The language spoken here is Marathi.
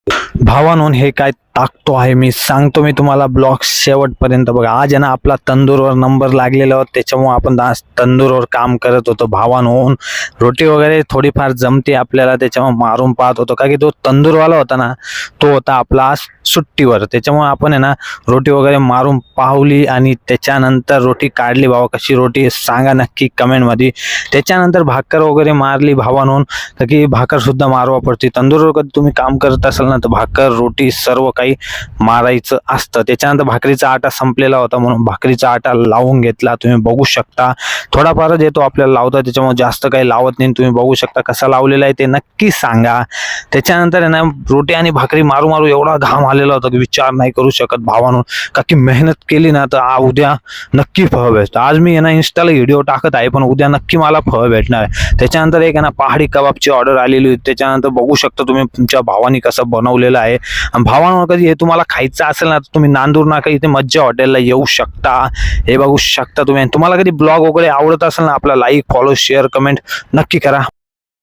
भावांनो, हे काय टाकतो आहे मी सांगतो मी तुम्हाला ब्लॉग शेवटपर्यंत बघा. आज आहे ना आपला तंदूरवर नंबर लागलेला होता, त्याच्यामुळे आपण आज तंदूरवर काम करत होतो. भावांनो, रोटी वगैरे थोडीफार जमते आपल्याला, त्याच्यामुळे मारून पाहत होतो. का की तो तंदूरवाला होता ना, तो होता आपला आज सुट्टीवर, त्याच्यामुळे आपण आहे ना रोटी वगैरे मारून पाहली आणि त्याच्यानंतर रोटी काढली. भावा कशी रोटी सांगा नक्की कमेंटमध्ये. त्याच्यानंतर भाकर वगैरे मारली भावांनो, का की भाकर सुद्धा मारवा पडते तंदूरवर. कधी तुम्ही काम करत असाल ना तर भाकर रोटी सर्व काही मारायचं असतं. त्याच्यानंतर भाकरीचा आटा संपलेला होता म्हणून भाकरीचा आटा लावून घेतला. तुम्ही बघू शकता थोडाफारच येतो आपल्याला लावता, त्याच्यामुळे जास्त काही लावत नाही. तुम्ही बघू शकता कसा लावलेला आहे ते नक्की सांगा. त्याच्यानंतर आहे ना रोटी आणि भाकरी मारू मारू एवढा घाम आलेला होता की विचार नाही करू शकत भावांनो. का की मेहनत केली ना तर उद्या नक्की फळ भेटतं. आज मी आहे ना इंस्टाला व्हिडिओ टाकत आहे, पण उद्या नक्की मला फळ भेटणार आहे. त्याच्यानंतर एक आहे ना पहाडी कबाबची ऑर्डर आलेली होती. त्याच्यानंतर बघू शकता तुम्ही तुमच्या भावानी कसं बनवलेलं आहे. भावांनो, कधी हे तुम्हाला खायचं असेल ना तर तुम्ही नांदूर नाका इथे मज्जा हॉटेलला येऊ शकता. हे बघू शकता तुम्ही. तुम्हाला कधी ब्लॉग वगैरे आवडत असेल ना, आपला लाईक फॉलो शेअर कमेंट नक्की करा.